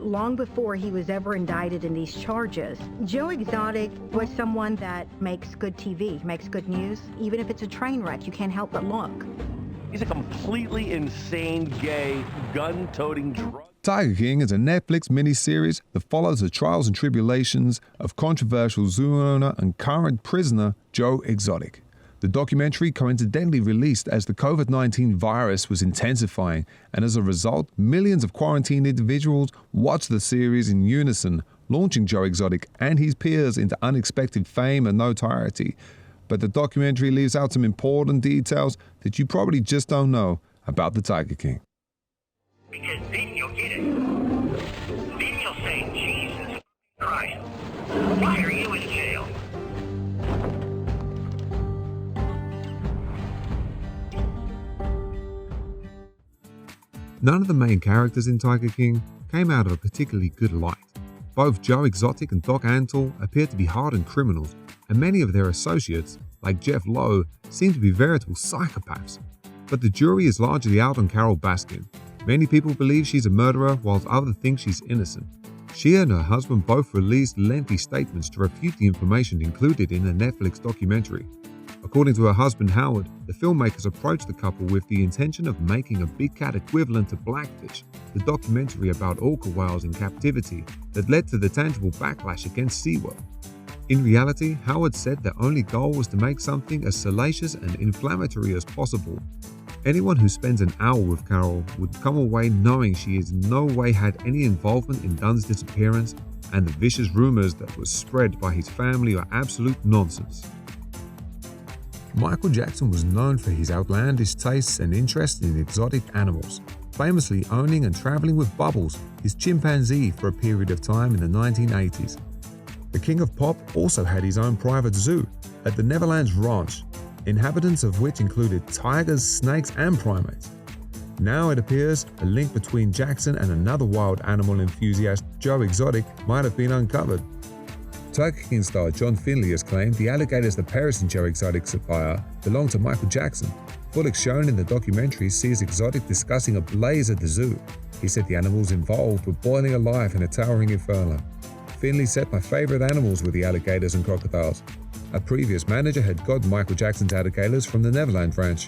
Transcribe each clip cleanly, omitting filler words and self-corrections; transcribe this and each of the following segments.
long before he was ever indicted in these charges. Joe Exotic was someone that makes good TV, makes good news. Even if it's a train wreck, you can't help but look. He's a completely insane, gay, gun-toting drug. Tiger King is a Netflix miniseries that follows the trials and tribulations of controversial zoo owner and current prisoner Joe Exotic. The documentary coincidentally released as the COVID-19 virus was intensifying, and as a result, millions of quarantined individuals watched the series in unison, launching Joe Exotic and his peers into unexpected fame and notoriety. But the documentary leaves out some important details that you probably just don't know about the Tiger King. Because then you'll get it. Then you'll say, Jesus Christ, why are you in jail? None of the main characters in Tiger King came out of a particularly good light. Both Joe Exotic and Doc Antle appeared to be hardened criminals, and many of their associates, like Jeff Lowe, seem to be veritable psychopaths. But the jury is largely out on Carole Baskin. Many people believe she's a murderer, whilst others think she's innocent. She and her husband both released lengthy statements to refute the information included in the Netflix documentary. According to her husband Howard, the filmmakers approached the couple with the intention of making a big cat equivalent to Blackfish, the documentary about orca whales in captivity that led to the tangible backlash against SeaWorld. In reality, Howard said their only goal was to make something as salacious and inflammatory as possible. Anyone who spends an hour with Carole would come away knowing she has in no way had any involvement in Dunn's disappearance, and the vicious rumors that were spread by his family are absolute nonsense. Michael Jackson was known for his outlandish tastes and interest in exotic animals, famously owning and traveling with Bubbles, his chimpanzee, for a period of time in the 1980s. The King of Pop also had his own private zoo at the Neverlands Ranch, inhabitants of which included tigers, snakes, and primates. Now it appears a link between Jackson and another wild animal enthusiast, Joe Exotic, might have been uncovered. Tiger King star John Finley has claimed the alligators that perished in Joe Exotic's fire belonged to Michael Jackson. Footage shown in the documentary sees Exotic discussing a blaze at the zoo. He said the animals involved were boiling alive in a towering inferno. Finley said, "My favorite animals were the alligators and crocodiles. A previous manager had got Michael Jackson's alligators from the Neverland Ranch.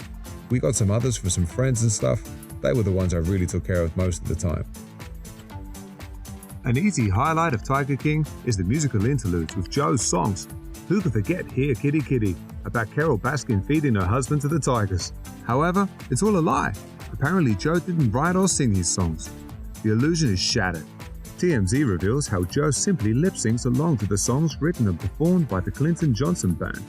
We got some others for some friends and stuff. They were the ones I really took care of most of the time." An easy highlight of Tiger King is the musical interludes with Joe's songs. Who could forget Here Kitty Kitty, about Carole Baskin feeding her husband to the tigers? However, it's all a lie. Apparently Joe didn't write or sing his songs. The illusion is shattered. TMZ reveals how Joe simply lip-syncs along to the songs written and performed by the Clinton Johnson Band.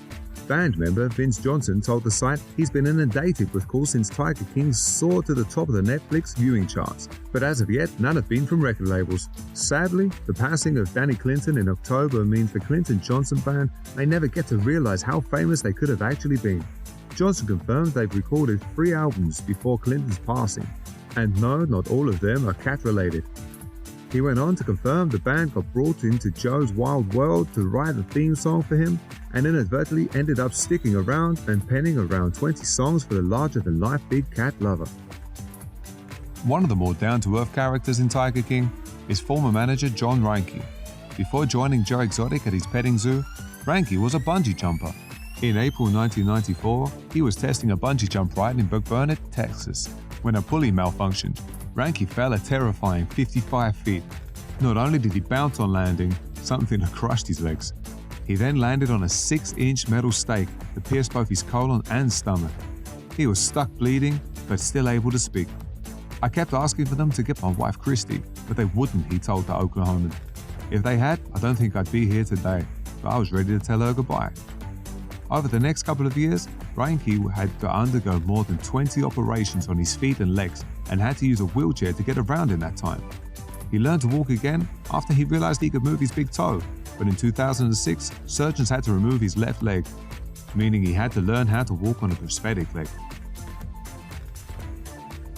Band member Vince Johnson told the site he's been inundated with calls since Tiger King soared to the top of the Netflix viewing charts, but as of yet, none have been from record labels. Sadly, the passing of Danny Clinton in October means the Clinton Johnson Band may never get to realize how famous they could have actually been. Johnson confirms they've recorded 3 albums before Clinton's passing, and no, not all of them are cat-related. He went on to confirm the band got brought into Joe's wild world to write a theme song for him, and inadvertently ended up sticking around and penning around 20 songs for the larger-than-life big cat lover. One of the more down-to-earth characters in Tiger King is former manager John Reinke. Before joining Joe Exotic at his petting zoo, Reinke was a bungee jumper. In April 1994, he was testing a bungee jump ride in Burkburnett, Texas, when a pulley malfunctioned. Reinke fell a terrifying 55 feet. Not only did he bounce on landing, something that crushed his legs. He then landed on a 6-inch metal stake that pierced both his colon and stomach. He was stuck bleeding, but still able to speak. "I kept asking for them to get my wife Christy, but they wouldn't," he told the Oklahoman. "If they had, I don't think I'd be here today, but I was ready to tell her goodbye." Over the next couple of years, Reinke had to undergo more than 20 operations on his feet and legs and had to use a wheelchair to get around in that time. He learned to walk again after he realized he could move his big toe, but in 2006, surgeons had to remove his left leg, meaning he had to learn how to walk on a prosthetic leg.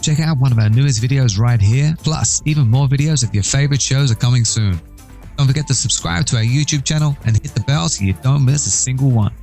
Check out one of our newest videos right here, plus even more videos of your favorite shows are coming soon. Don't forget to subscribe to our YouTube channel and hit the bell so you don't miss a single one.